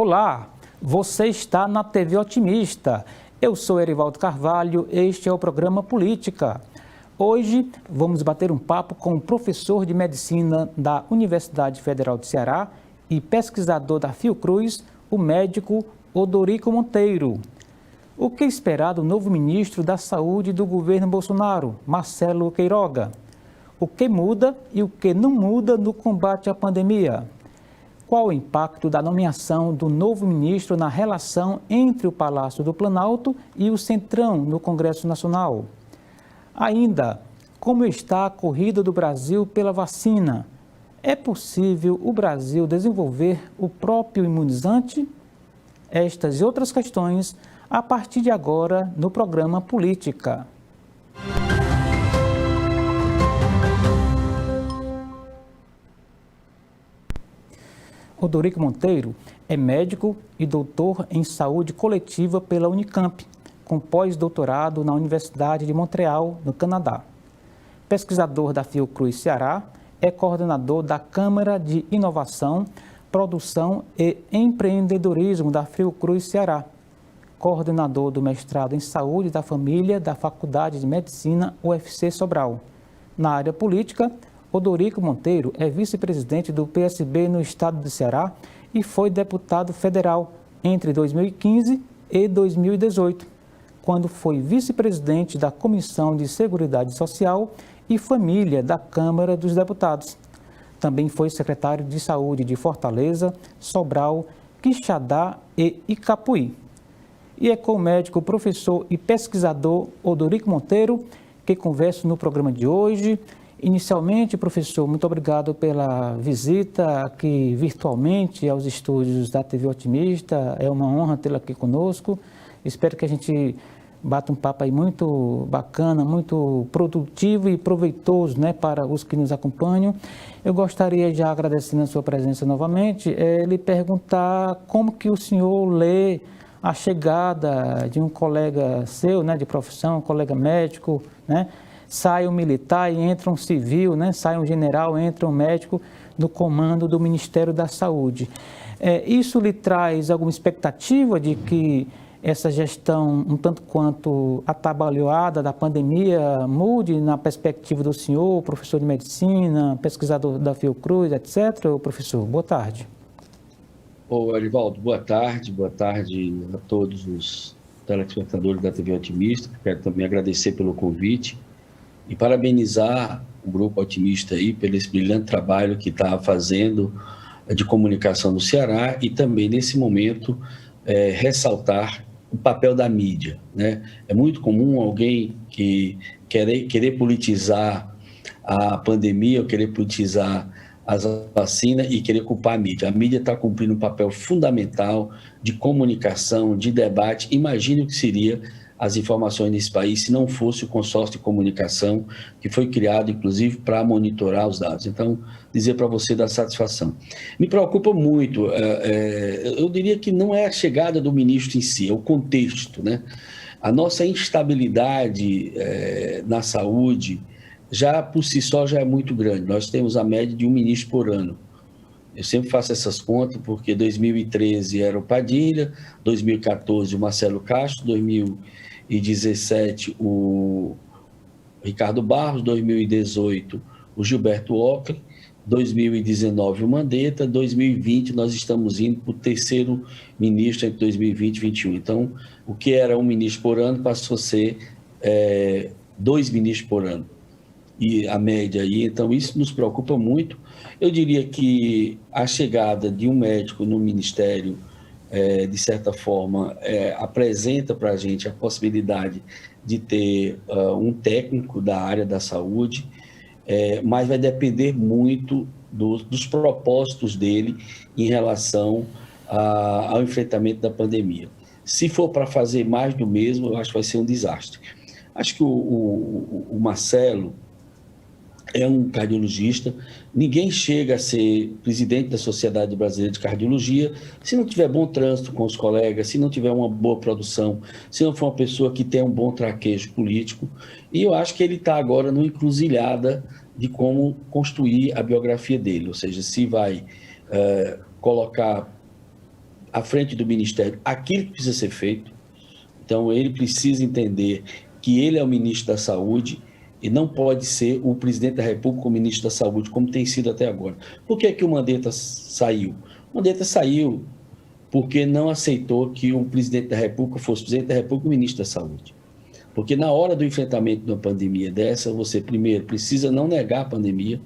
Olá, você está na TV Otimista. Eu sou Erivaldo Carvalho, este é o programa Política. Hoje vamos bater um papo com o professor de Medicina da Universidade Federal do Ceará e pesquisador da Fiocruz, o médico Odorico Monteiro. O que esperar do novo ministro da Saúde do governo Bolsonaro, Marcelo Queiroga? O que muda e o que não muda no combate à pandemia? Qual o impacto da nomeação do novo ministro na relação entre o Palácio do Planalto e o Centrão no Congresso Nacional? Ainda, como está a corrida do Brasil pela vacina? É possível o Brasil desenvolver o próprio imunizante? Estas e outras questões a partir de agora no programa Política. Odorico Monteiro é médico e doutor em saúde coletiva pela Unicamp, com pós-doutorado na Universidade de Montreal, no Canadá. Pesquisador da Fiocruz Ceará, é coordenador da Câmara de Inovação, Produção e Empreendedorismo da Fiocruz Ceará, coordenador do mestrado em Saúde da Família da Faculdade de Medicina UFC Sobral. Na área política, Odorico Monteiro é vice-presidente do PSB no estado do Ceará e foi deputado federal entre 2015 e 2018, quando foi vice-presidente da Comissão de Seguridade Social e Família da Câmara dos Deputados. Também foi secretário de Saúde de Fortaleza, Sobral, Quixadá e Icapuí. E é com o médico, professor e pesquisador Odorico Monteiro que converso no programa de hoje. Inicialmente, professor, muito obrigado pela visita aqui virtualmente aos estúdios da TV Otimista. É uma honra tê-lo aqui conosco. Espero que a gente bata um papo aí muito bacana, muito produtivo e proveitoso, né, para os que nos acompanham. Eu gostaria, já agradecendo a sua presença novamente, lhe perguntar como que o senhor lê a chegada de um colega seu, né, de profissão, um colega médico, né? Sai um militar e entra um civil, né? Sai um general, entra um médico no comando do Ministério da Saúde. Isso lhe traz alguma expectativa de que essa gestão, um tanto quanto atabalhoada da pandemia, mude na perspectiva do senhor, professor de medicina, pesquisador da Fiocruz, etc., professor? Boa tarde. Ô, Erivaldo, boa tarde a todos os telespectadores da TV Otimista. Quero também agradecer pelo convite e parabenizar o Grupo Otimista aí pelo esse brilhante trabalho que está fazendo de comunicação no Ceará e também, nesse momento, ressaltar o papel da mídia, né? É muito comum alguém que querer politizar a pandemia ou querer politizar as vacinas e querer culpar a mídia. A mídia está cumprindo um papel fundamental de comunicação, de debate. Imagine o que seria as informações nesse país se não fosse o consórcio de comunicação que foi criado, inclusive, para monitorar os dados. Então, dizer para você da satisfação. Me preocupa muito, eu diria que não é a chegada do ministro em si, é o contexto, né? A nossa instabilidade na saúde, já por si só, já é muito grande. Nós temos a média de um ministro por ano. Eu sempre faço essas contas, porque 2013 era o Padilha, 2014 o Marcelo Castro, 2017 o Ricardo Barros, 2018 o Gilberto Ockley, 2019 o Mandetta, 2020 nós estamos indo para o terceiro ministro entre 2020 e 2021. Então, o que era um ministro por ano passou a ser 2 ministros por ano. E a média aí, então isso nos preocupa muito. Eu diria que a chegada de um médico no Ministério, de certa forma, apresenta para a gente a possibilidade de ter um técnico da área da saúde, mas vai depender muito dos propósitos dele em relação ao enfrentamento da pandemia. Se for para fazer mais do mesmo, eu acho que vai ser um desastre. Acho que o Marcelo é um cardiologista. Ninguém chega a ser presidente da Sociedade Brasileira de Cardiologia se não tiver bom trânsito com os colegas, se não tiver uma boa produção, se não for uma pessoa que tem um bom traquejo político. E eu acho que ele está agora numa encruzilhada de como construir a biografia dele, ou seja, se vai colocar à frente do Ministério aquilo que precisa ser feito. Então, ele precisa entender que ele é o ministro da Saúde e não pode ser o presidente da República o ministro da Saúde, como tem sido até agora. Por que o Mandetta saiu? O Mandetta saiu porque não aceitou que o presidente da República fosse o presidente da República e o ministro da Saúde. Porque na hora do enfrentamento de uma pandemia dessa, você primeiro precisa não negar a pandemia,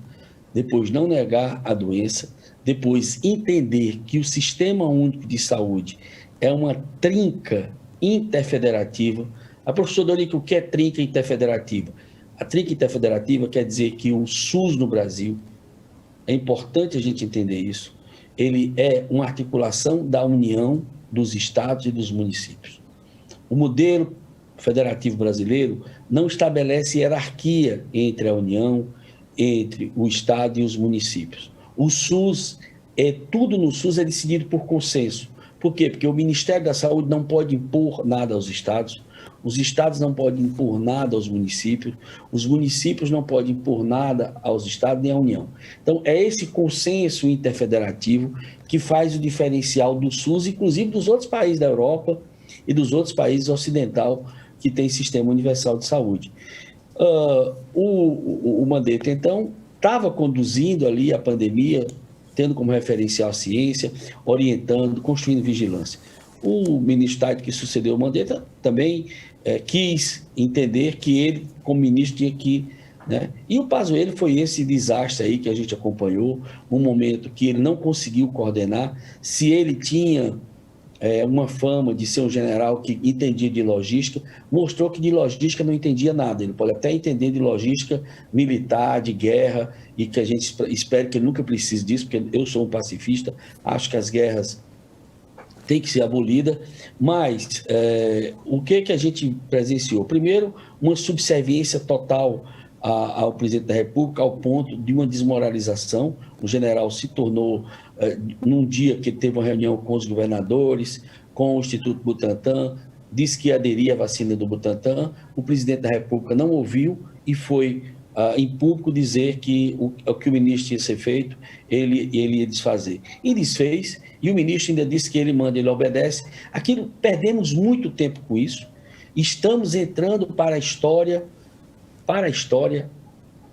depois não negar a doença, depois entender que o Sistema Único de Saúde é uma trinca interfederativa. A professora Dorico, o que é trinca interfederativa? A trinca interfederativa quer dizer que o SUS no Brasil, é importante a gente entender isso, ele é uma articulação da união dos estados e dos municípios. O modelo federativo brasileiro não estabelece hierarquia entre a União, entre o estado e os municípios. O SUS, tudo no SUS é decidido por consenso. Por quê? Porque o Ministério da Saúde não pode impor nada aos estados, os estados não podem impor nada aos municípios, os municípios não podem impor nada aos estados nem à União. Então, é esse consenso interfederativo que faz o diferencial do SUS, inclusive dos outros países da Europa e dos outros países ocidentais que têm sistema universal de saúde. O Mandetta, então, estava conduzindo ali a pandemia, tendo como referencial a ciência, orientando, construindo vigilância. O ministro Tade, que sucedeu o Mandetta, também quis entender que ele, como ministro, tinha que... né? E o Pazuello foi esse desastre aí que a gente acompanhou, um momento que ele não conseguiu coordenar. Se ele tinha uma fama de ser um general que entendia de logística, mostrou que de logística não entendia nada. Ele pode até entender de logística militar, de guerra, e que a gente espera que ele nunca precise disso, porque eu sou um pacifista, acho que as guerras têm que ser abolidas, mas o que a gente presenciou? Primeiro, uma subserviência total ao presidente da República, ao ponto de uma desmoralização. O general se tornou, num dia que teve uma reunião com os governadores, com o Instituto Butantan, disse que aderia à vacina do Butantan, o presidente da República não ouviu e foi em público dizer que o que o ministro tinha que ser feito, ele ia desfazer. E desfez, e o ministro ainda disse que ele manda, ele obedece. Aquilo, perdemos muito tempo com isso, estamos entrando para a história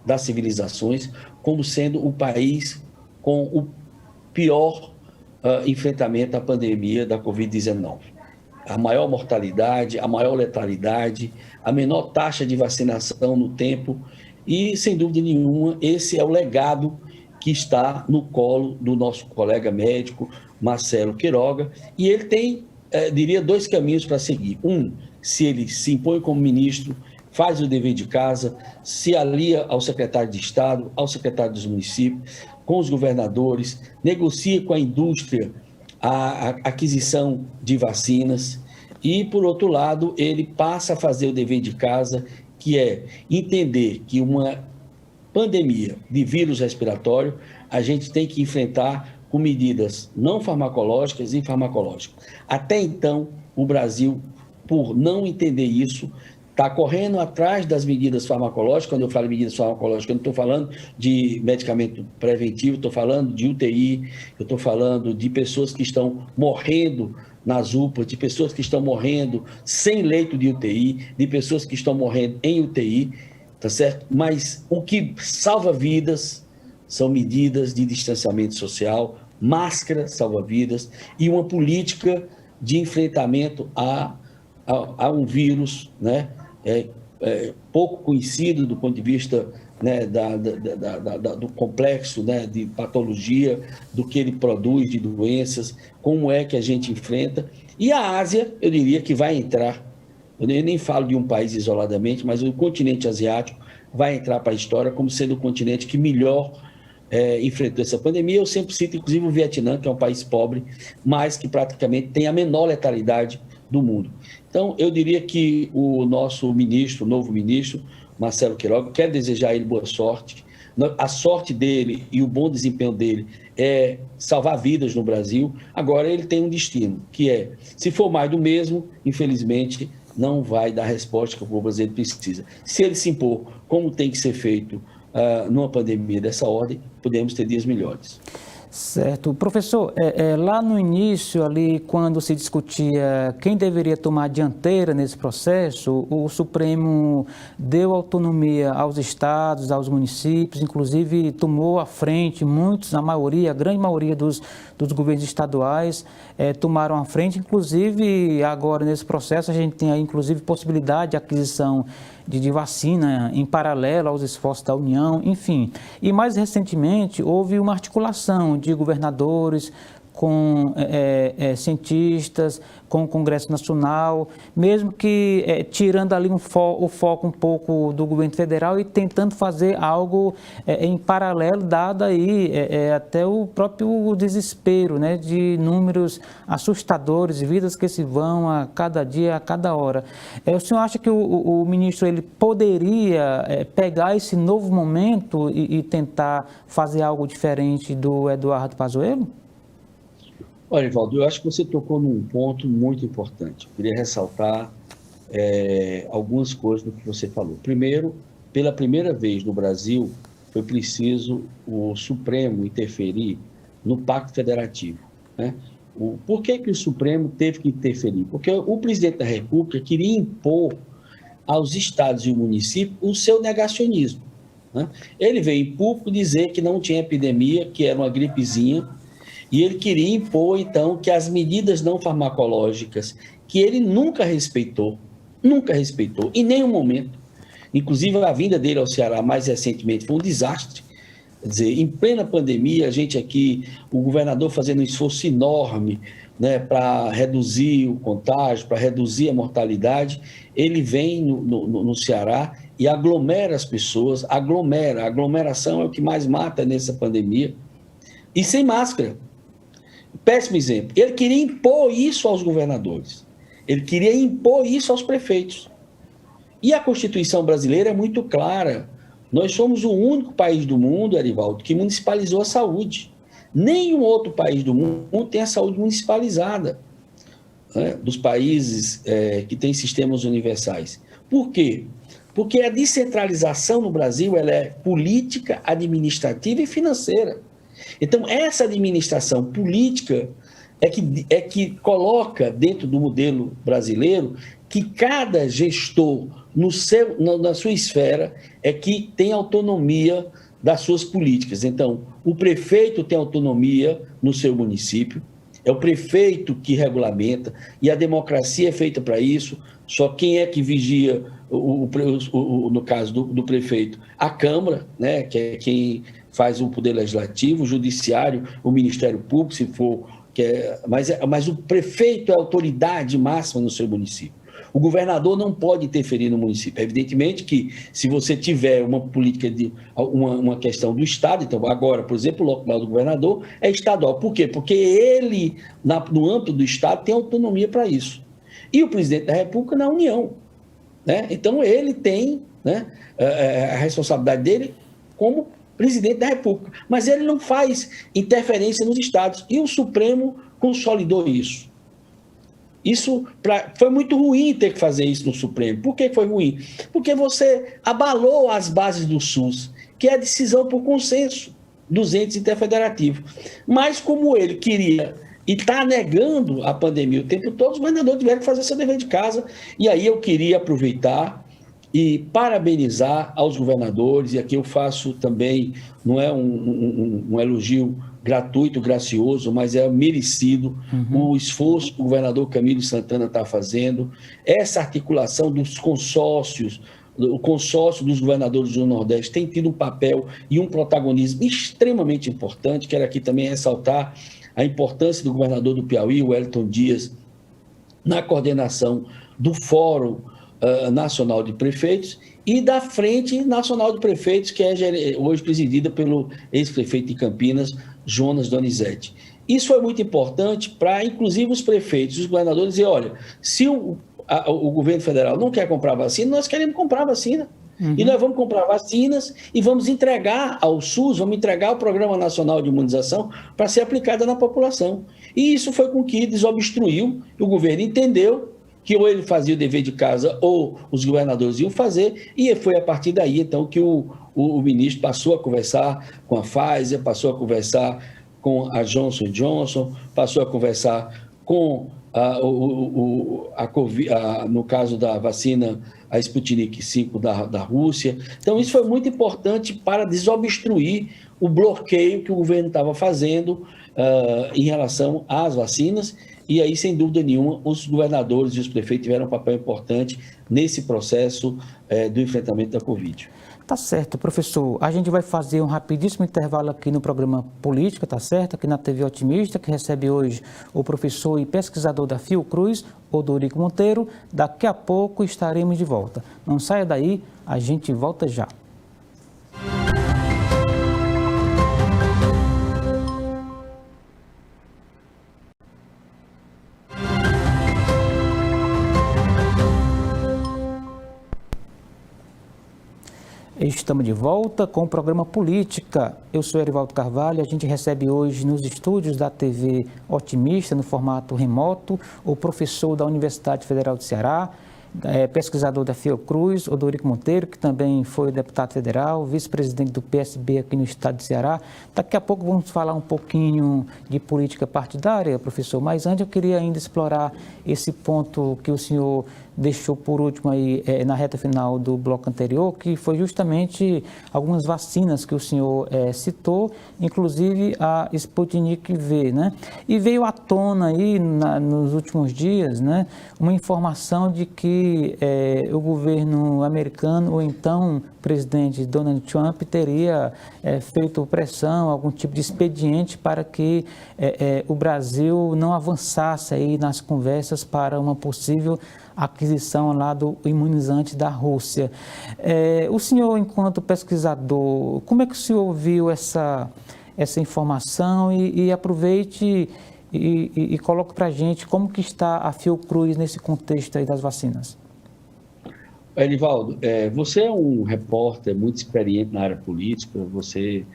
das civilizações, como sendo o país com o pior enfrentamento à pandemia da Covid-19. A maior mortalidade, a maior letalidade, a menor taxa de vacinação no tempo e, sem dúvida nenhuma, esse é o legado que está no colo do nosso colega médico, Marcelo Queiroga, e ele tem, diria, dois caminhos para seguir. Um, se ele se impõe como ministro, faz o dever de casa, se alia ao secretário de Estado, ao secretário dos municípios, com os governadores, negocia com a indústria a aquisição de vacinas e, por outro lado, ele passa a fazer o dever de casa, que é entender que uma pandemia de vírus respiratório a gente tem que enfrentar com medidas não farmacológicas e farmacológicas. Até então, o Brasil, por não entender isso, está correndo atrás das medidas farmacológicas. Quando eu falo em medidas farmacológicas, eu não estou falando de medicamento preventivo, estou falando de UTI, eu estou falando de pessoas que estão morrendo nas UPAs, de pessoas que estão morrendo sem leito de UTI, de pessoas que estão morrendo em UTI, tá certo? Mas o que salva vidas são medidas de distanciamento social, máscara salva vidas e uma política de enfrentamento a um vírus, né? Pouco conhecido do ponto de vista, né, do complexo, né, de patologia, do que ele produz de doenças, como é que a gente enfrenta. E a Ásia, eu diria que vai entrar, eu nem falo de um país isoladamente, mas o continente asiático vai entrar para a história como sendo o continente que melhor enfrentou essa pandemia. Eu sempre cito, inclusive, o Vietnã, que é um país pobre, mas que praticamente tem a menor letalidade do mundo. Então, eu diria que o nosso ministro, o novo ministro, Marcelo Queiroga, quer desejar a ele boa sorte. A sorte dele e o bom desempenho dele é salvar vidas no Brasil. Agora, ele tem um destino, que é, se for mais do mesmo, infelizmente, não vai dar a resposta que o povo brasileiro precisa. Se ele se impor como tem que ser feito numa pandemia dessa ordem, podemos ter dias melhores. Certo. Professor, lá no início, ali, quando se discutia quem deveria tomar a dianteira nesse processo, o Supremo deu autonomia aos estados, aos municípios, inclusive tomou à frente, muitos, a maioria, a grande maioria dos governos estaduais tomaram à frente, inclusive agora nesse processo a gente tem aí, inclusive, possibilidade de aquisição de vacina em paralelo aos esforços da União, enfim. E mais recentemente houve uma articulação de governadores com cientistas, com o Congresso Nacional, mesmo que tirando ali o foco um pouco do governo federal e tentando fazer algo em paralelo, dado aí até o próprio desespero, né, de números assustadores, vidas que se vão a cada dia, a cada hora. O senhor acha que o ministro ele poderia pegar esse novo momento e tentar fazer algo diferente do Eduardo Pazuello? Olha, Evaldo, eu acho que você tocou num ponto muito importante. Eu queria ressaltar algumas coisas do que você falou. Primeiro, pela primeira vez no Brasil, foi preciso o Supremo interferir no Pacto Federativo, né? Por que o Supremo teve que interferir? Porque o presidente da República queria impor aos estados e municípios o seu negacionismo, né? Ele veio em público dizer que não tinha epidemia, que era uma gripezinha, e ele queria impor, então, que as medidas não farmacológicas, que ele nunca respeitou, em nenhum momento, inclusive a vinda dele ao Ceará mais recentemente foi um desastre. Quer dizer, em plena pandemia, a gente aqui, o governador fazendo um esforço enorme, né, para reduzir o contágio, para reduzir a mortalidade, ele vem no Ceará e aglomera as pessoas, a aglomeração é o que mais mata nessa pandemia, e sem máscara. Péssimo exemplo. Ele queria impor isso aos governadores. Ele queria impor isso aos prefeitos. E a Constituição brasileira é muito clara. Nós somos o único país do mundo, Arivaldo, que municipalizou a saúde. Nenhum outro país do mundo tem a saúde municipalizada, né, dos países que têm sistemas universais. Por quê? Porque a descentralização no Brasil ela é política, administrativa e financeira. Então, essa administração política é que coloca dentro do modelo brasileiro que cada gestor na sua esfera é que tem autonomia das suas políticas. Então, o prefeito tem autonomia no seu município, é o prefeito que regulamenta, e a democracia é feita para isso. Só quem é que vigia, no caso do prefeito, a Câmara, né, que é quem faz o Poder Legislativo, o Judiciário, o Ministério Público, se for... Mas o prefeito é a autoridade máxima no seu município. O governador não pode interferir no município. Evidentemente que, se você tiver uma política uma questão do Estado, então agora, por exemplo, o local do governador é estadual. Por quê? Porque ele, no âmbito do Estado, tem autonomia para isso. E o presidente da República na União, né? Então, ele tem, né, a responsabilidade dele como presidente da República, mas ele não faz interferência nos estados, e o Supremo consolidou isso. Isso foi muito ruim ter que fazer isso no Supremo. Por que foi ruim? Porque você abalou as bases do SUS, que é a decisão por consenso dos entes interfederativos. Mas como ele queria e está negando a pandemia o tempo todo, os governadores tiveram que fazer seu dever de casa, e aí eu queria aproveitar e parabenizar aos governadores, e aqui eu faço também, não é um elogio gratuito, gracioso, mas é merecido o esforço que o governador Camilo Santana está fazendo, essa articulação dos consórcios, o consórcio dos governadores do Nordeste tem tido um papel e um protagonismo extremamente importante. Quero aqui também ressaltar a importância do governador do Piauí, o Wellington Dias, na coordenação do Fórum Nacional de Prefeitos e da Frente Nacional de Prefeitos, que é hoje presidida pelo ex-prefeito de Campinas, Jonas Donizete. Isso foi muito importante para, inclusive, os prefeitos, os governadores dizer, olha, se o governo federal não quer comprar vacina, nós queremos comprar vacina. E nós vamos comprar vacinas e vamos entregar ao SUS, vamos entregar ao Programa Nacional de Imunização para ser aplicada na população. E isso foi com que desobstruiu, o governo entendeu que ou ele fazia o dever de casa ou os governadores iam fazer, e foi a partir daí, então, que o ministro passou a conversar com a Pfizer, passou a conversar com a Johnson & Johnson, passou a conversar com no caso da vacina, a Sputnik V da Rússia. Então, isso foi muito importante para desobstruir o bloqueio que o governo estava fazendo em relação às vacinas. E aí, sem dúvida nenhuma, os governadores e os prefeitos tiveram um papel importante nesse processo do enfrentamento da Covid. Tá certo, professor. A gente vai fazer um rapidíssimo intervalo aqui no programa Política, tá certo? Aqui na TV Otimista, que recebe hoje o professor e pesquisador da Fiocruz, Odorico Monteiro. Daqui a pouco estaremos de volta. Não saia daí, a gente volta já. Estamos de volta com o programa Política. Eu sou Erivaldo Carvalho. A gente recebe hoje nos estúdios da TV Otimista, no formato remoto, o professor da Universidade Federal do Ceará, pesquisador da Fiocruz, Odorico Monteiro, que também foi deputado federal, vice-presidente do PSB aqui no estado de Ceará. Daqui a pouco vamos falar um pouquinho de política partidária, professor, mas antes eu queria ainda explorar esse ponto que o senhor deixou por último aí na reta final do bloco anterior, que foi justamente algumas vacinas que o senhor citou, inclusive a Sputnik V, né? E veio à tona aí nos últimos dias, né, uma informação de que o governo americano, ou então o presidente Donald Trump, teria feito pressão, algum tipo de expediente para que o Brasil não avançasse aí nas conversas para uma possível aquisição lá do imunizante da Rússia. O senhor, enquanto pesquisador, como é que o senhor viu essa informação e aproveite e coloque para a gente como que está a Fiocruz nesse contexto aí das vacinas? Erivaldo, você é um repórter muito experiente na área política, você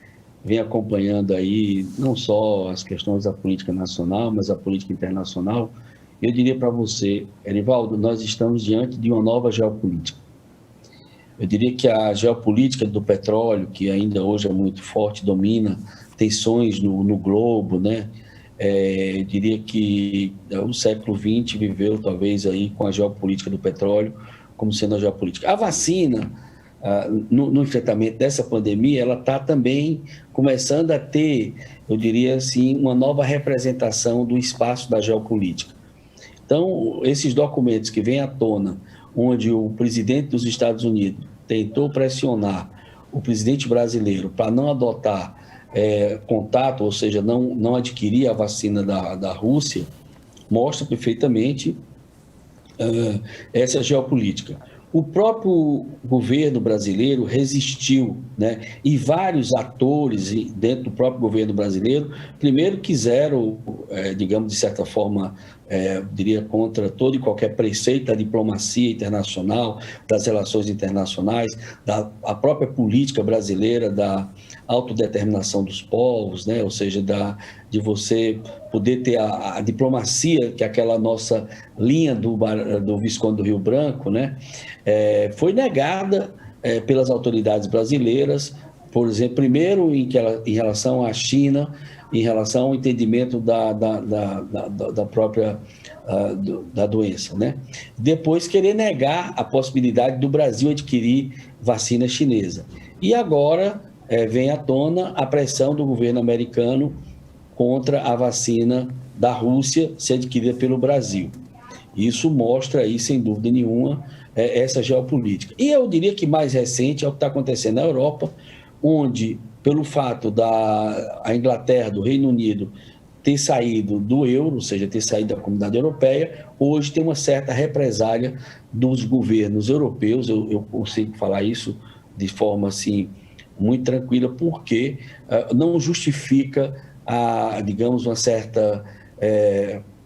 vem acompanhando aí não só as questões da política nacional, mas a política internacional. Eu diria para você, Erivaldo, nós estamos diante de uma nova geopolítica. Eu diria que a geopolítica do petróleo, que ainda hoje é muito forte, domina tensões no globo, né? Eu diria que o século XX viveu talvez aí com a geopolítica do petróleo como sendo a geopolítica. A vacina, no enfrentamento dessa pandemia, ela está também começando a ter, eu diria assim, uma nova representação do espaço da geopolítica. Então, esses documentos que vêm à tona, onde o presidente dos Estados Unidos tentou pressionar o presidente brasileiro para não adotar contato, ou seja, não adquirir a vacina da Rússia, mostra perfeitamente essa geopolítica. O próprio governo brasileiro resistiu, né? E vários atores dentro do próprio governo brasileiro, primeiro quiseram, digamos, de certa forma, diria, contra todo e qualquer preceito da diplomacia internacional, das relações internacionais, a própria política brasileira da autodeterminação dos povos, né? Ou seja, de você poder ter a diplomacia, que é aquela nossa linha do Visconde do Rio Branco, né? Foi negada pelas autoridades brasileiras, por exemplo, primeiro em relação à China, em relação ao entendimento da própria da doença, né? Depois querer negar a possibilidade do Brasil adquirir vacina chinesa. E agora vem à tona a pressão do governo americano contra a vacina da Rússia ser adquirida pelo Brasil. Isso mostra aí, sem dúvida nenhuma, essa geopolítica. E eu diria que mais recente é o que está acontecendo na Europa, onde, pelo fato da Inglaterra, do Reino Unido, ter saído do euro, ou seja, ter saído da Comunidade Europeia, hoje tem uma certa represália dos governos europeus, eu consigo falar isso de forma assim, muito tranquila, porque não justifica, digamos, uma certa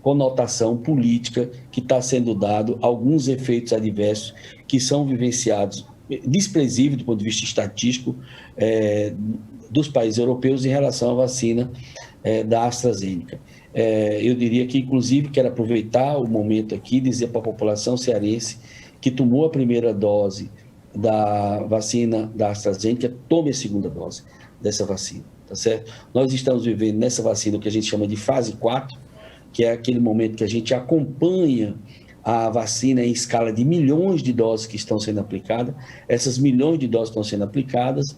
conotação política que está sendo dado, alguns efeitos adversos que são vivenciados, desprezíveis do ponto de vista estatístico, dos países europeus em relação à vacina da AstraZeneca. Eu diria que, inclusive, quero aproveitar o momento aqui e dizer para a população cearense que tomou a primeira dose da vacina da AstraZeneca, tome a segunda dose dessa vacina. tá certo? Nós estamos vivendo nessa vacina o que a gente chama de fase 4, que é aquele momento que a gente acompanha a vacina em escala de milhões de doses que estão sendo aplicadas. Essas milhões de doses estão sendo aplicadas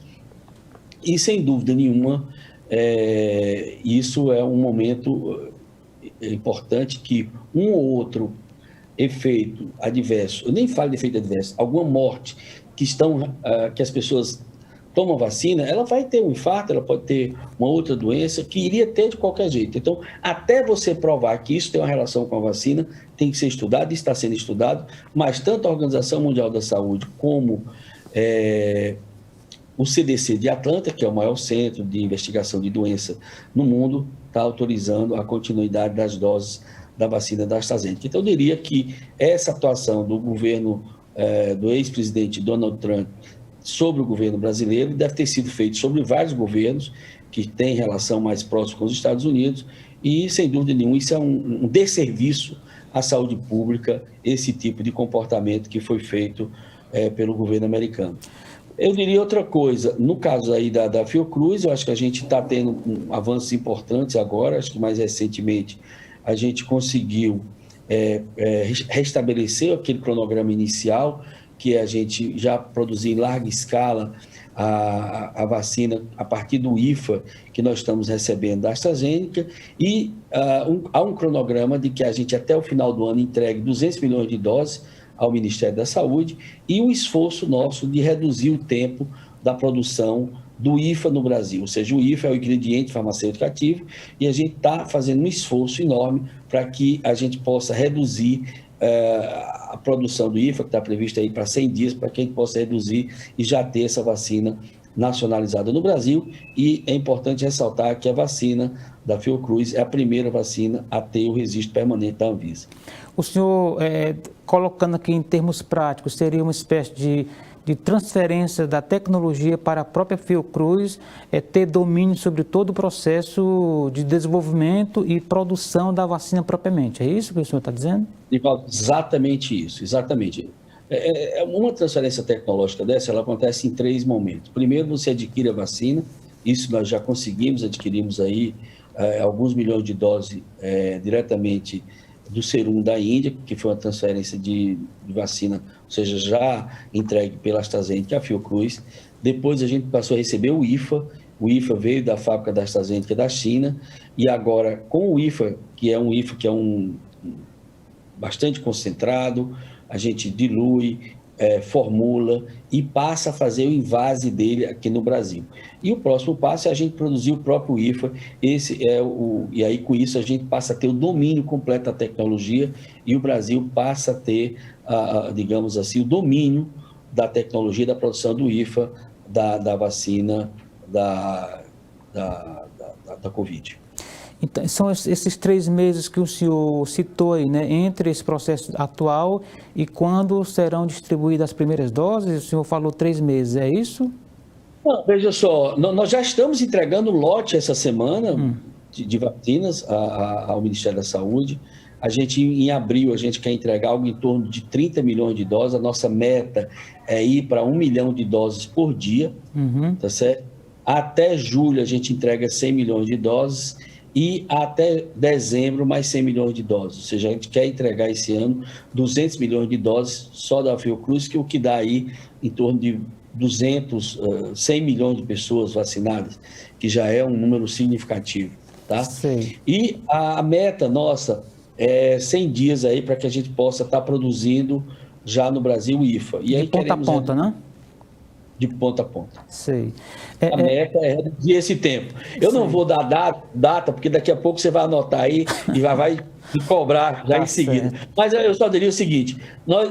e, sem dúvida nenhuma, isso é um momento importante que um ou outro efeito adverso, eu nem falo de efeito adverso, alguma morte que as pessoas tomam vacina, ela vai ter um infarto, ela pode ter uma outra doença que iria ter de qualquer jeito. Então, até você provar que isso tem uma relação com a vacina, tem que ser estudado, está sendo estudado, mas tanto a Organização Mundial da Saúde como o CDC de Atlanta, que é o maior centro de investigação de doença no mundo, está autorizando a continuidade das doses da vacina da AstraZeneca. Então, eu diria que essa atuação do governo do ex-presidente Donald Trump sobre o governo brasileiro deve ter sido feito sobre vários governos que têm relação mais próxima com os Estados Unidos e, sem dúvida nenhuma, isso é um desserviço à saúde pública, esse tipo de comportamento que foi feito pelo governo americano. Eu diria outra coisa, no caso aí da Fiocruz, eu acho que a gente está tendo avanços importantes agora, acho que mais recentemente a gente conseguiu restabelecer aquele cronograma inicial, que a gente já produziu em larga escala a vacina a partir do IFA que nós estamos recebendo da AstraZeneca e há um cronograma de que a gente até o final do ano entregue 200 milhões de doses ao Ministério da Saúde e um esforço nosso de reduzir o tempo da produção do IFA no Brasil, ou seja, o IFA é o ingrediente farmacêutico ativo e a gente está fazendo um esforço enorme para que a gente possa reduzir a produção do IFA, que está prevista aí para 100 dias, para que a gente possa reduzir e já ter essa vacina nacionalizada no Brasil. E é importante ressaltar que a vacina da Fiocruz é a primeira vacina a ter o registro permanente da Anvisa. O senhor, colocando aqui em termos práticos, seria uma espécie de transferência da tecnologia para a própria Fiocruz, ter domínio sobre todo o processo de desenvolvimento e produção da vacina propriamente. É isso que o senhor está dizendo? Exatamente isso, exatamente. Uma transferência tecnológica dessa, ela acontece em 3 momentos. Primeiro, você adquire a vacina, isso nós já conseguimos, adquirimos aí alguns milhões de doses diretamente do Serum da Índia, que foi uma transferência de vacina, ou seja, já entregue pela AstraZeneca a Fiocruz. Depois a gente passou a receber o IFA veio da fábrica da AstraZeneca da China, e agora com o IFA, que é um bastante concentrado, a gente dilui, formula e passa a fazer o invase dele aqui no Brasil. E o próximo passo é a gente produzir o próprio IFA, e aí com isso a gente passa a ter o domínio completo da tecnologia e o Brasil passa a ter, digamos assim, o domínio da tecnologia da produção do IFA da vacina da Covid. Então, são esses 3 meses que o senhor citou aí, né, entre esse processo atual e quando serão distribuídas as primeiras doses? O senhor falou 3 meses, é isso? Não, veja só, nós já estamos entregando lote essa semana de vacinas ao Ministério da Saúde. A gente, em abril, a gente quer entregar algo em torno de 30 milhões de doses. A nossa meta é ir para 1 milhão de doses por dia, tá certo? Até julho a gente entrega 100 milhões de doses e até dezembro mais 100 milhões de doses. Ou seja, a gente quer entregar esse ano 200 milhões de doses só da Fiocruz, que é o que dá aí em torno de 100 milhões de pessoas vacinadas, que já é um número significativo, tá? Sim. E a meta nossa é 100 dias aí para que a gente possa estar produzindo já no Brasil o IFA. E aí de ponta a ponta, né? De ponta a ponta. Sei. A meta é reduzir esse tempo. Eu não vou dar data, porque daqui a pouco você vai anotar aí e vai me cobrar já em seguida. Certo. Mas eu só diria o seguinte,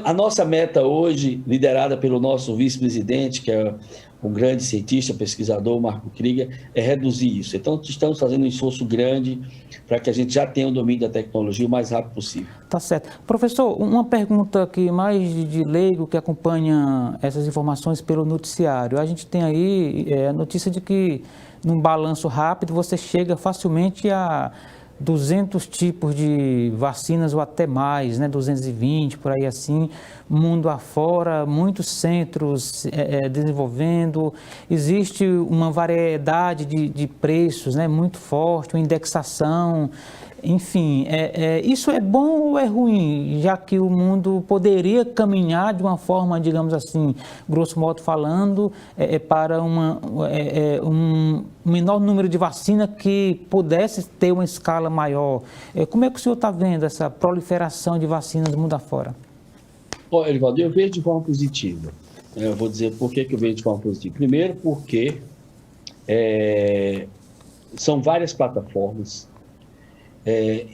a nossa meta hoje, liderada pelo nosso vice-presidente, que é um grande cientista, pesquisador, Marco Krieger, é reduzir isso. Então, estamos fazendo um esforço grande para que a gente já tenha o domínio da tecnologia o mais rápido possível. Tá certo. Professor, uma pergunta aqui mais de leigo que acompanha essas informações pelo noticiário. A gente tem aí a notícia de que, num balanço rápido, você chega facilmente a 200 tipos de vacinas ou até mais, né? 220, por aí assim, mundo afora, muitos centros desenvolvendo, existe uma variedade de preços, né? Muito forte, uma indexação. Enfim, isso é bom ou é ruim, já que o mundo poderia caminhar de uma forma, digamos assim, grosso modo falando, para um menor número de vacina que pudesse ter uma escala maior. Como é que o senhor está vendo essa proliferação de vacinas mundo afora? Olha, Erivaldo, eu vejo de forma positiva. Eu vou dizer por que eu vejo de forma positiva. Primeiro, porque são várias plataformas.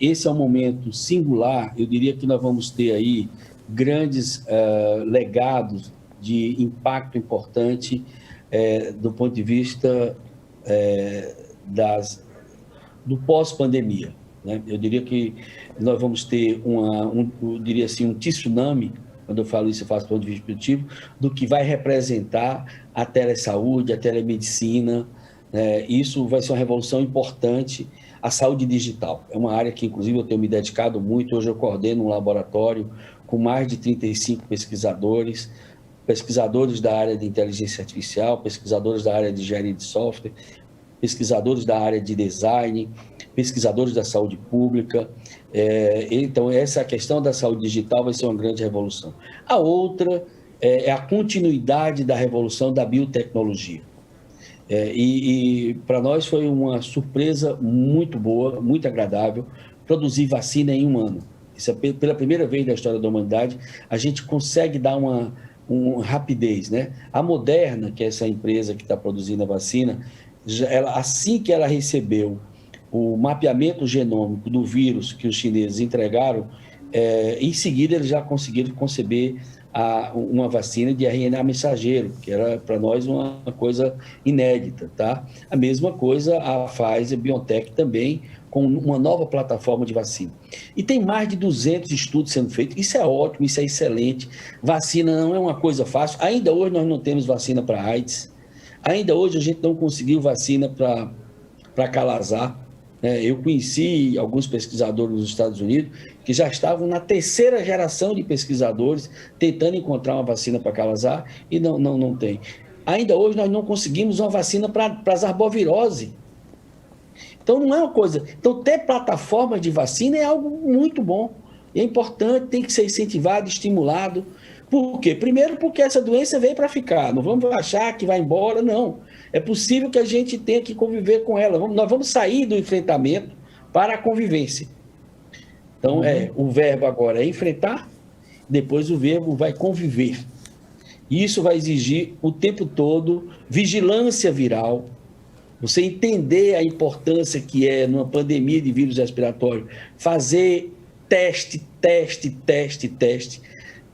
Esse é um momento singular, eu diria que nós vamos ter aí grandes legados de impacto importante do ponto de vista do pós-pandemia, né? Eu diria que nós vamos ter eu diria assim, um tsunami, quando eu falo isso eu faço do ponto de vista positivo, do que vai representar a telesaúde, a telemedicina. Isso vai ser uma revolução importante. A saúde digital é uma área que, inclusive, eu tenho me dedicado muito. Hoje eu coordeno um laboratório com mais de 35 pesquisadores da área de inteligência artificial, pesquisadores da área de engenharia de software, pesquisadores da área de design, pesquisadores da saúde pública. Então, essa questão da saúde digital vai ser uma grande revolução. A outra é a continuidade da revolução da biotecnologia. E para nós foi uma surpresa muito boa, muito agradável, produzir vacina em um ano. Isso pela primeira vez na história da humanidade, a gente consegue dar uma rapidez, né? A Moderna, que é essa empresa que está produzindo a vacina, assim que ela recebeu o mapeamento genômico do vírus que os chineses entregaram, em seguida eles já conseguiram conceber uma vacina de RNA mensageiro, que era para nós uma coisa inédita, tá? A mesma coisa a Pfizer, BioNTech também, com uma nova plataforma de vacina. E tem mais de 200 estudos sendo feitos, isso é ótimo, isso é excelente. Vacina não é uma coisa fácil, ainda hoje nós não temos vacina para AIDS, ainda hoje a gente não conseguiu vacina para calazar. Eu conheci alguns pesquisadores nos Estados Unidos que já estavam na terceira geração de pesquisadores tentando encontrar uma vacina para calazar e não tem. Ainda hoje nós não conseguimos uma vacina para as arbovirose. Então não é uma coisa... Então ter plataformas de vacina é algo muito bom, é importante, tem que ser incentivado, estimulado. Por quê? Primeiro porque essa doença veio para ficar, não vamos achar que vai embora, não. É possível que a gente tenha que conviver com ela. Nós vamos sair do enfrentamento para a convivência. Então, o verbo agora é enfrentar, depois o verbo vai conviver. E isso vai exigir o tempo todo vigilância viral, você entender a importância que é, numa pandemia de vírus respiratório, fazer teste.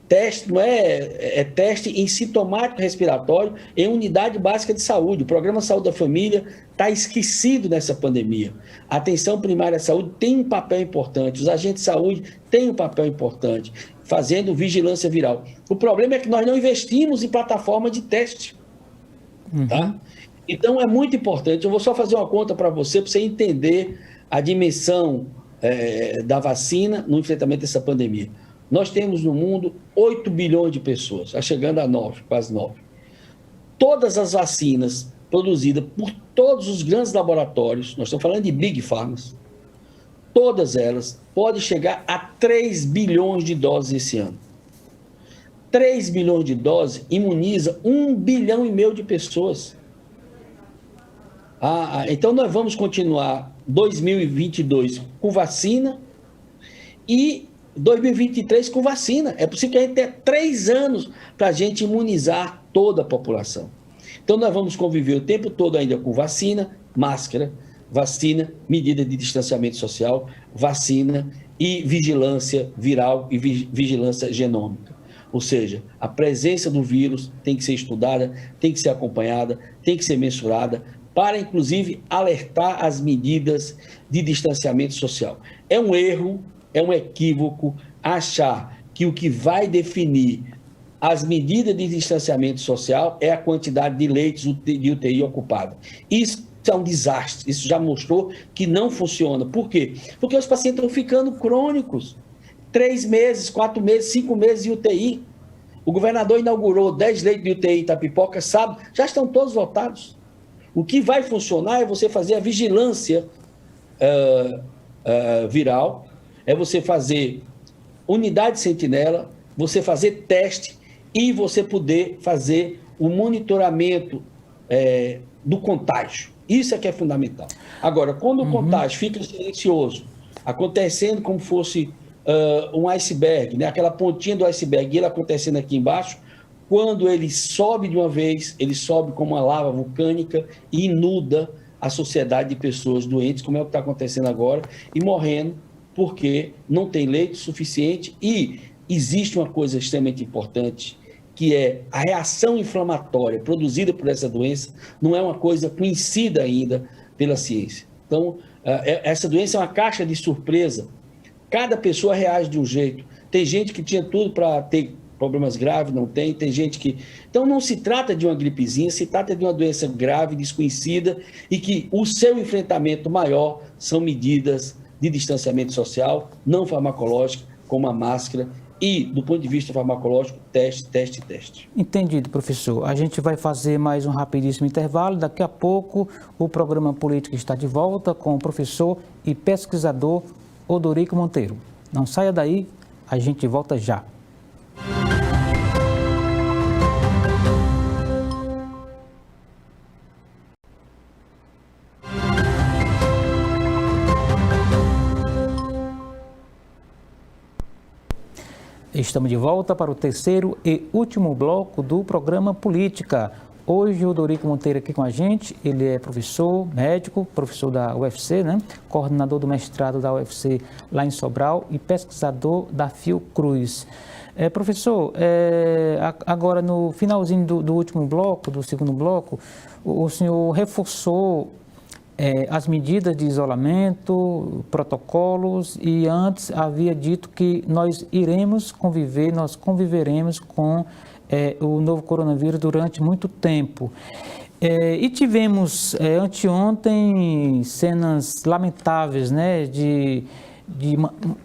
Teste não é teste em sintomático respiratório em unidade básica de saúde. O Programa Saúde da Família está esquecido nessa pandemia. A atenção primária à saúde tem um papel importante, os agentes de saúde têm um papel importante, fazendo vigilância viral. O problema é que nós não investimos em plataforma de teste. Tá? Então é muito importante. Eu vou só fazer uma conta para você entender a dimensão da vacina no enfrentamento dessa pandemia. Nós temos no mundo 8 bilhões de pessoas, está chegando a 9, quase 9. Todas as vacinas produzidas por todos os grandes laboratórios, nós estamos falando de Big Pharmas, todas elas podem chegar a 3 bilhões de doses esse ano. 3 bilhões de doses imuniza 1,5 bilhão de pessoas. Então nós vamos continuar 2022 com vacina e 2023 com vacina. É possível que a gente tenha 3 anos para a gente imunizar toda a população. Então nós vamos conviver o tempo todo ainda com vacina, máscara, vacina, medida de distanciamento social, vacina e vigilância viral e vigilância genômica. Ou seja, a presença do vírus tem que ser estudada, tem que ser acompanhada, tem que ser mensurada, para inclusive alertar as medidas de distanciamento social. É um erro, é um equívoco achar que o que vai definir as medidas de distanciamento social é a quantidade de leitos de UTI ocupada. Isso é um desastre. Isso já mostrou que não funciona. Por quê? Porque os pacientes estão ficando crônicos. 3 meses, 4 meses, 5 meses de UTI. O governador inaugurou 10 leitos de UTI em Itapipoca, sábado, já estão todos lotados. O que vai funcionar é você fazer a vigilância viral, é você fazer unidade sentinela, você fazer teste e você poder fazer o monitoramento do contágio. Isso é que é fundamental. Agora, quando o contágio fica silencioso, acontecendo como fosse um iceberg, né? Aquela pontinha do iceberg, ele acontecendo aqui embaixo, quando ele sobe de uma vez, ele sobe como uma lava vulcânica e inunda a sociedade de pessoas doentes, como é o que está acontecendo agora, e morrendo porque não tem leito suficiente. E existe uma coisa extremamente importante, que é a reação inflamatória produzida por essa doença, não é uma coisa conhecida ainda pela ciência. Então, essa doença é uma caixa de surpresa. Cada pessoa reage de um jeito. Tem gente que tinha tudo para ter problemas graves, não tem. Tem gente que... Então, não se trata de uma gripezinha, se trata de uma doença grave, desconhecida, e que o seu enfrentamento maior são medidas de distanciamento social, não farmacológica, como a máscara, e, do ponto de vista farmacológico, teste. Entendido, professor. A gente vai fazer mais um rapidíssimo intervalo. Daqui a pouco, o programa Política está de volta com o professor e pesquisador Odorico Monteiro. Não saia daí, a gente volta já. Estamos de volta para o terceiro e último bloco do programa Política. Hoje o Odorico Monteiro aqui com a gente, ele é professor, médico, professor da UFC, né? Coordenador do mestrado da UFC lá em Sobral e pesquisador da Fiocruz. Professor, agora no finalzinho do último bloco, do segundo bloco, o senhor reforçou as medidas de isolamento, protocolos, e antes havia dito que nós conviveremos com o novo coronavírus durante muito tempo. E tivemos anteontem cenas lamentáveis, né,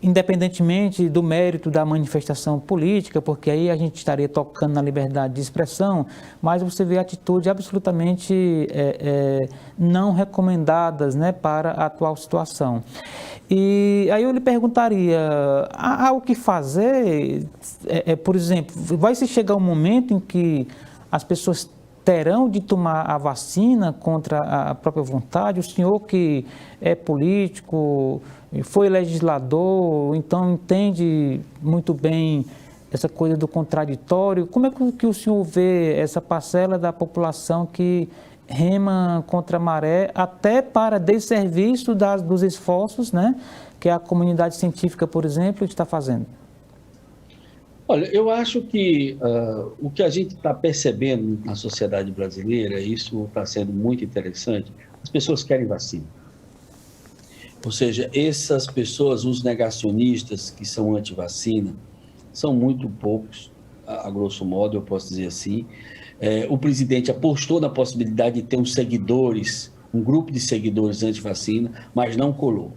independentemente do mérito da manifestação política, porque aí a gente estaria tocando na liberdade de expressão, mas você vê atitudes absolutamente não recomendadas, né, para a atual situação. E aí eu lhe perguntaria, há o que fazer? Por exemplo, vai se chegar um momento em que as pessoas terão de tomar a vacina contra a própria vontade? O senhor que é político, foi legislador, então entende muito bem essa coisa do contraditório. Como é que o senhor vê essa parcela da população que rema contra a maré, até para desserviço dos esforços, né, que a comunidade científica, por exemplo, está fazendo? Olha, eu acho que o que a gente está percebendo na sociedade brasileira, isso está sendo muito interessante, as pessoas querem vacina. Ou seja, essas pessoas, os negacionistas que são anti-vacina, são muito poucos, a grosso modo, eu posso dizer assim. O presidente apostou na possibilidade de ter um grupo de seguidores anti-vacina, mas não colou.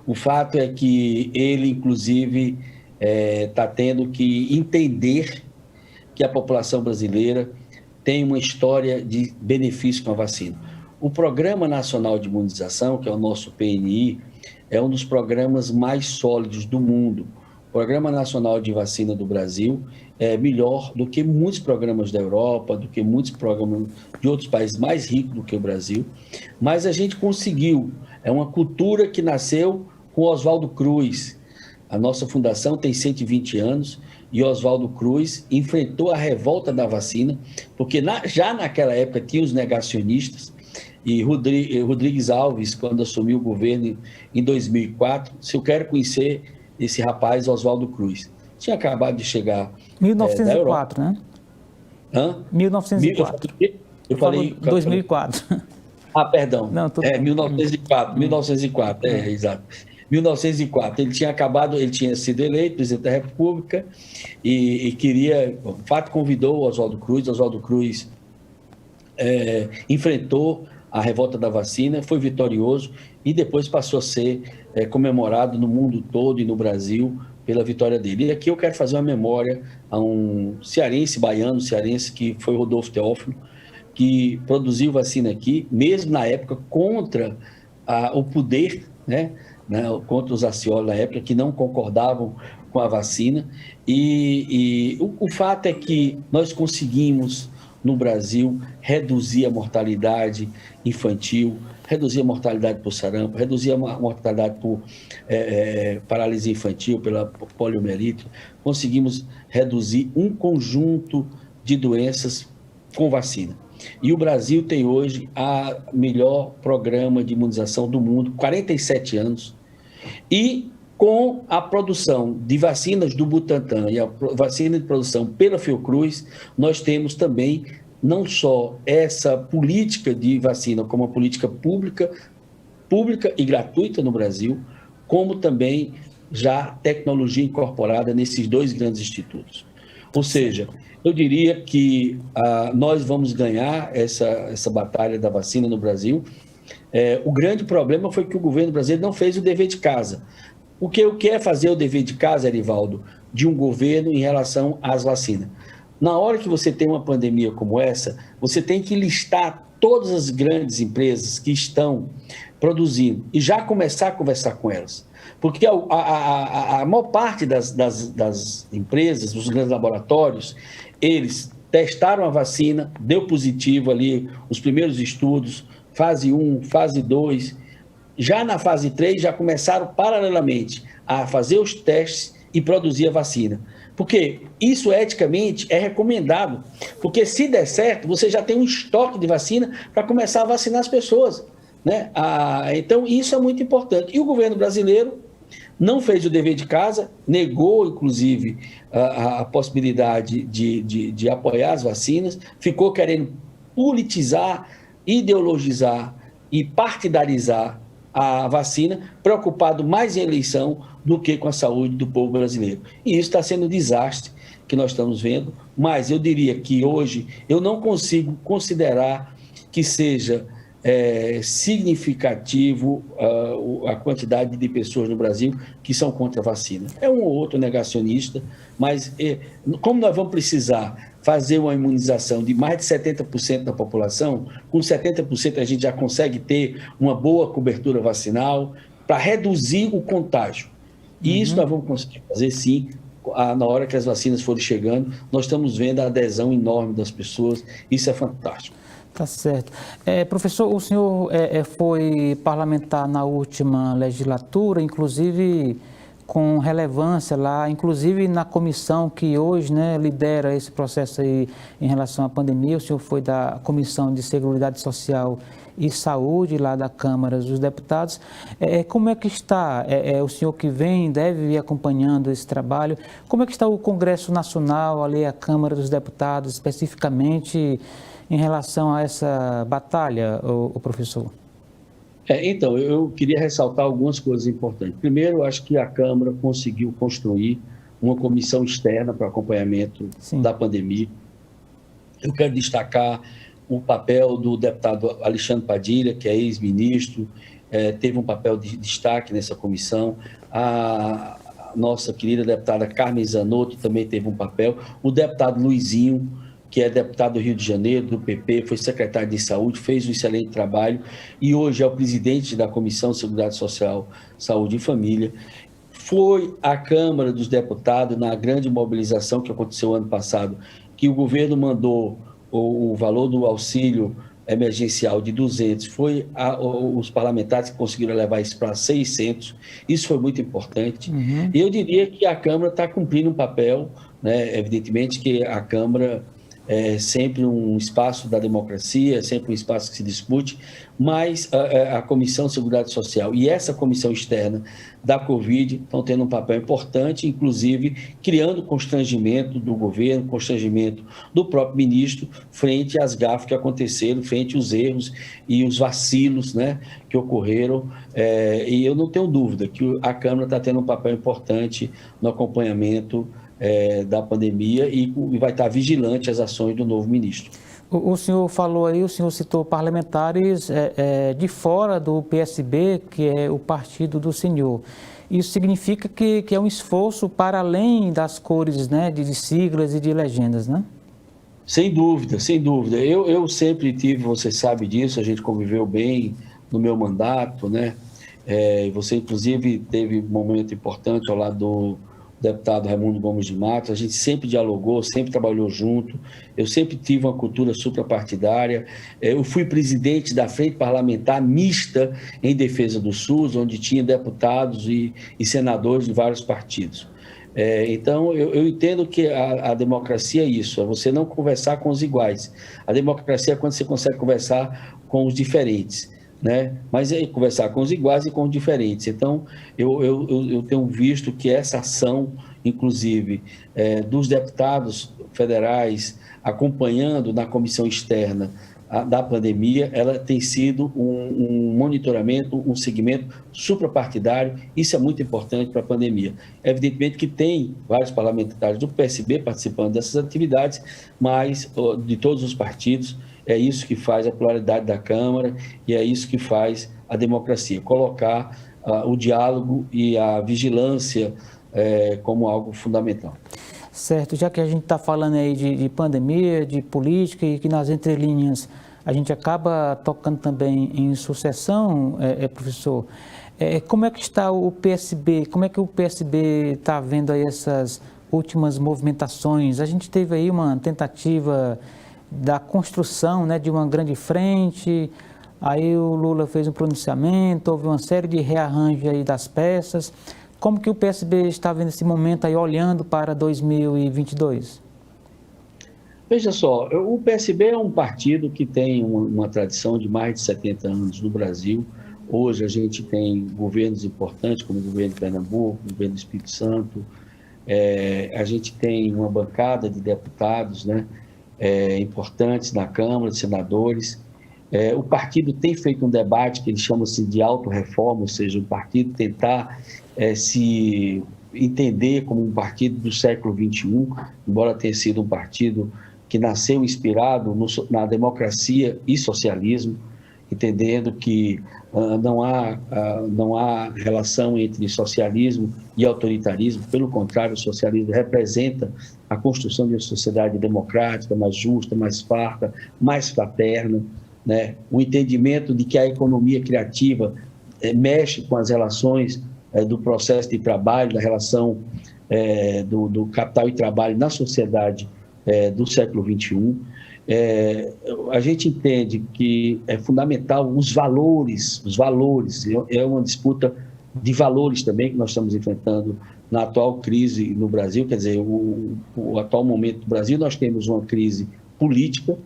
O fato é que ele, inclusive, está tendo que entender que a população brasileira tem uma história de benefício com a vacina. O Programa Nacional de Imunização, que é o nosso PNI, é um dos programas mais sólidos do mundo. O Programa Nacional de Vacina do Brasil é melhor do que muitos programas da Europa, do que muitos programas de outros países mais ricos do que o Brasil. Mas a gente conseguiu. É uma cultura que nasceu com Oswaldo Cruz. A nossa fundação tem 120 anos e Oswaldo Cruz enfrentou a revolta da vacina, porque já naquela época tinha os negacionistas, e Rodrigues Alves, quando assumiu o governo em 2004, se eu quero conhecer esse rapaz, Oswaldo Cruz. Tinha acabado de chegar 1904, né? Hã? 1904. Eu falei 2004. Perdão. Não, 1904, exato. 1904, ele tinha sido eleito presidente da República e queria, de fato, convidou o Oswaldo Cruz. Oswaldo Cruz enfrentou a revolta da vacina, foi vitorioso e depois passou a ser comemorado no mundo todo e no Brasil pela vitória dele. E aqui eu quero fazer uma memória a um cearense, baiano, cearense, que foi Rodolfo Teófilo, que produziu vacina aqui, mesmo na época contra o poder, né, contra os Aciolos na época, que não concordavam com a vacina. E o fato é que nós conseguimos, no Brasil, reduzir a mortalidade infantil, reduzir a mortalidade por sarampo, reduzir a mortalidade por paralisia infantil, pela poliomielite. Conseguimos reduzir um conjunto de doenças com vacina. E o Brasil tem hoje o melhor programa de imunização do mundo, 47 anos, e com a produção de vacinas do Butantan e a vacina de produção pela Fiocruz, nós temos também não só essa política de vacina como uma política pública e gratuita no Brasil, como também já tecnologia incorporada nesses dois grandes institutos. Ou seja, eu diria que nós vamos ganhar essa batalha da vacina no Brasil. O grande problema foi que o governo brasileiro não fez o dever de casa. O que é fazer o dever de casa, Erivaldo, de um governo em relação às vacinas? Na hora que você tem uma pandemia como essa, você tem que listar todas as grandes empresas que estão produzindo e já começar a conversar com elas. Porque a maior parte das empresas, dos grandes laboratórios, eles testaram a vacina, deu positivo ali, os primeiros estudos, fase 1, fase 2. Já na fase 3, já começaram paralelamente a fazer os testes e produzir a vacina. Porque isso, eticamente, é recomendado. Porque se der certo, você já tem um estoque de vacina para começar a vacinar as pessoas, né? Então, isso é muito importante. E o governo brasileiro não fez o dever de casa, negou, inclusive, a possibilidade de apoiar as vacinas, ficou querendo politizar, ideologizar e partidarizar a vacina, preocupado mais em eleição do que com a saúde do povo brasileiro. E isso está sendo um desastre que nós estamos vendo, mas eu diria que hoje eu não consigo considerar que seja significativo a quantidade de pessoas no Brasil que são contra a vacina. É um ou outro negacionista, mas como nós vamos precisar fazer uma imunização de mais de 70% da população, com 70% a gente já consegue ter uma boa cobertura vacinal para reduzir o contágio. E isso nós vamos conseguir fazer, sim, na hora que as vacinas forem chegando. Nós estamos vendo a adesão enorme das pessoas, isso é fantástico. Tá certo. Professor, o senhor foi parlamentar na última legislatura, inclusive com relevância lá, inclusive na comissão que hoje, né, lidera esse processo aí em relação à pandemia. O senhor foi da Comissão de Seguridade Social e Saúde lá da Câmara dos Deputados. Como é que está, o senhor que deve ir acompanhando esse trabalho, como é que está o Congresso Nacional, ali a Câmara dos Deputados, especificamente em relação a essa batalha, o professor? Então, eu queria ressaltar algumas coisas importantes. Primeiro, eu acho que a Câmara conseguiu construir uma comissão externa para acompanhamento da pandemia. Eu quero destacar o papel do deputado Alexandre Padilha, que é ex-ministro, teve um papel de destaque nessa comissão. A nossa querida deputada Carmen Zanotto também teve um papel. O deputado Luizinho, que é deputado do Rio de Janeiro, do PP, foi secretário de Saúde, fez um excelente trabalho e hoje é o presidente da Comissão de Seguridade Social, Saúde e Família. Foi à Câmara dos Deputados, na grande mobilização que aconteceu ano passado, que o governo mandou o valor do auxílio emergencial de 200, foi os parlamentares que conseguiram levar isso para 600, isso foi muito importante. E eu diria que a Câmara está cumprindo um papel, né? Evidentemente que a Câmara é sempre um espaço da democracia, é sempre um espaço que se discute, mas a Comissão de Seguridade Social e essa comissão externa da Covid estão tendo um papel importante, inclusive criando constrangimento do governo, constrangimento do próprio ministro, frente às gafes que aconteceram, frente aos erros e os vacilos, né, que ocorreram. E eu não tenho dúvida que a Câmara está tendo um papel importante no acompanhamento da pandemia e vai estar vigilante às ações do novo ministro. O senhor falou aí, o senhor citou parlamentares de fora do PSB, que é o partido do senhor. Isso significa que é um esforço para além das cores, né, de siglas e de legendas, né? Sem dúvida, sem dúvida. Eu sempre tive, você sabe disso, a gente conviveu bem no meu mandato, né? Você, inclusive, teve um momento importante ao lado do deputado Raimundo Gomes de Matos. A gente sempre dialogou, sempre trabalhou junto. Eu sempre tive uma cultura suprapartidária. Eu fui presidente da Frente Parlamentar Mista em Defesa do SUS, onde tinha deputados e senadores de vários partidos. Então, eu entendo que a democracia é isso, é você não conversar com os iguais. A democracia é quando você consegue conversar com os diferentes, né? Mas é conversar com os iguais e com os diferentes. Então, eu tenho visto que essa ação, inclusive, dos deputados federais acompanhando na comissão externa da pandemia, ela tem sido um monitoramento, um segmento suprapartidário. Isso é muito importante para a pandemia. Evidentemente que tem vários parlamentares do PSB participando dessas atividades, mas de todos os partidos. É isso que faz a pluralidade da Câmara e é isso que faz a democracia, colocar o diálogo e a vigilância como algo fundamental. Certo, já que a gente está falando aí de pandemia, de política e que nas entrelinhas a gente acaba tocando também em sucessão, professor, como é que está o PSB, como é que o PSB está vendo aí essas últimas movimentações? A gente teve aí uma tentativa da construção, né, de uma grande frente, aí o Lula fez um pronunciamento, houve uma série de rearranjos aí das peças. Como que o PSB está vendo esse momento aí, olhando para 2022? Veja só, o PSB é um partido que tem uma tradição de mais de 70 anos no Brasil. Hoje a gente tem governos importantes, como o governo de Pernambuco, o governo do Espírito Santo. A gente tem uma bancada de deputados, né, importantes na Câmara, de senadores. O partido tem feito um debate que eles chamam de autorreforma, ou seja, o partido tentar se entender como um partido do século XXI, embora tenha sido um partido que nasceu inspirado na democracia e socialismo, entendendo que não há relação entre socialismo e autoritarismo. Pelo contrário, o socialismo representa a construção de uma sociedade democrática, mais justa, mais farta, mais fraterna, né? O entendimento de que a economia criativa mexe com as relações do processo de trabalho, da relação do capital e trabalho na sociedade do século XXI. A gente entende que é fundamental os valores, é uma disputa de valores também que nós estamos enfrentando na atual crise no Brasil. Quer dizer, o atual momento do Brasil, nós temos uma crise política,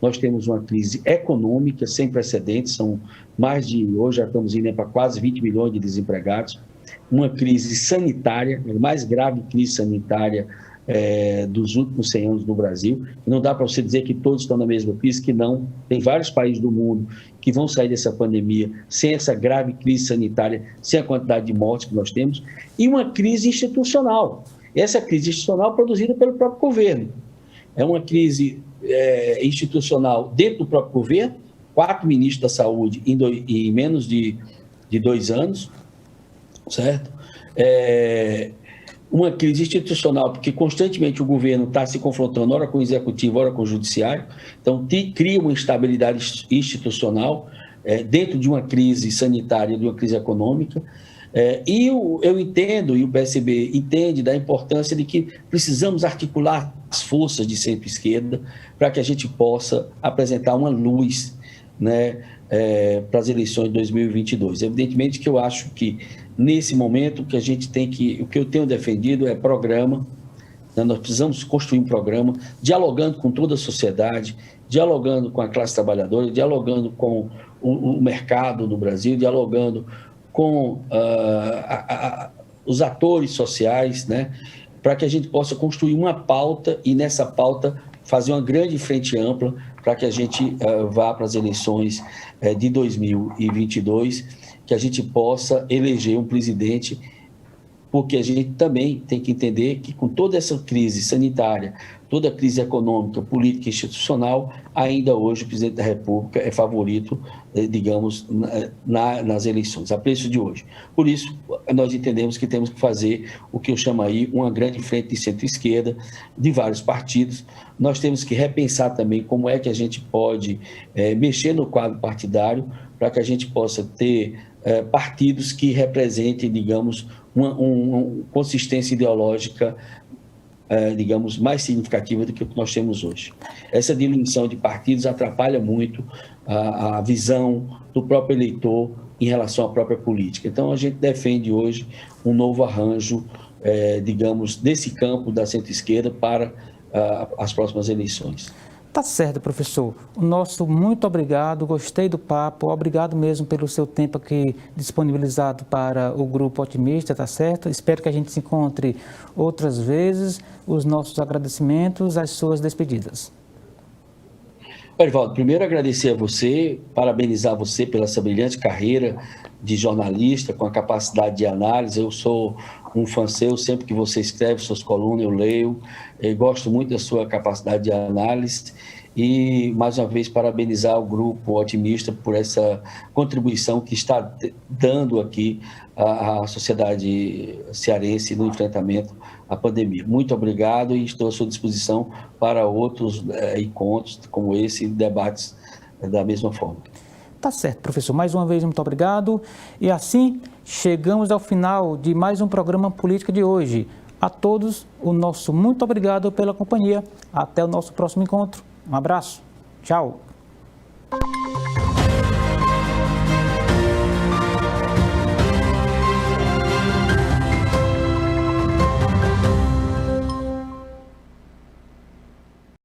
nós temos uma crise econômica sem precedentes, hoje já estamos indo para quase 20 milhões de desempregados, uma crise sanitária, a mais grave crise sanitária dos últimos 100 anos no Brasil. Não dá para você dizer que todos estão na mesma crise, que não. Tem vários países do mundo que vão sair dessa pandemia sem essa grave crise sanitária, sem a quantidade de mortes que nós temos, e uma crise institucional. Essa crise institucional produzida pelo próprio governo. É uma crise institucional dentro do próprio governo, 4 ministros da saúde em menos de 2 anos, certo? Uma crise institucional, porque constantemente o governo está se confrontando, ora com o executivo, ora com o judiciário, então cria uma instabilidade institucional dentro de uma crise sanitária, de uma crise econômica. E eu entendo, e o PSB entende, da importância de que precisamos articular as forças de centro-esquerda para que a gente possa apresentar uma luz, né, para as eleições de 2022. Evidentemente que eu acho que, nesse momento, o que eu tenho defendido é programa, né? Nós precisamos construir um programa, dialogando com toda a sociedade, dialogando com a classe trabalhadora, dialogando com o mercado no Brasil, dialogando com os atores sociais, né, para que a gente possa construir uma pauta e, nessa pauta, fazer uma grande frente ampla para que a gente vá para as eleições de 2022, que a gente possa eleger um presidente, porque a gente também tem que entender que, com toda essa crise sanitária, toda a crise econômica, política e institucional, ainda hoje o presidente da República é favorito, digamos, nas eleições, a preço de hoje. Por isso, nós entendemos que temos que fazer o que eu chamo aí uma grande frente de centro-esquerda, de vários partidos. Nós temos que repensar também como é que a gente pode mexer no quadro partidário para que a gente possa ter partidos que representem, digamos, uma consistência ideológica, digamos, mais significativa do que o que nós temos hoje. Essa diluição de partidos atrapalha muito a visão do próprio eleitor em relação à própria política. Então, a gente defende hoje um novo arranjo, digamos, desse campo da centro-esquerda para as próximas eleições. Tá certo, professor. O nosso muito obrigado, gostei do papo, obrigado mesmo pelo seu tempo aqui disponibilizado para o Grupo Otimista, tá certo? Espero que a gente se encontre outras vezes. Os nossos agradecimentos, as suas despedidas. Erivaldo, primeiro agradecer a você, parabenizar você pela essa brilhante carreira de jornalista, com a capacidade de análise. Eu sou um fã seu, sempre que você escreve suas colunas eu leio, gosto muito da sua capacidade de análise e, mais uma vez, parabenizar o Grupo Otimista por essa contribuição que está dando aqui à sociedade cearense no enfrentamento à pandemia. Muito obrigado e estou à sua disposição para outros encontros como esse, debates da mesma forma. Tá certo, professor. Mais uma vez, muito obrigado. E assim, chegamos ao final de mais um programa Política de hoje. A todos, o nosso muito obrigado pela companhia. Até o nosso próximo encontro. Um abraço. Tchau.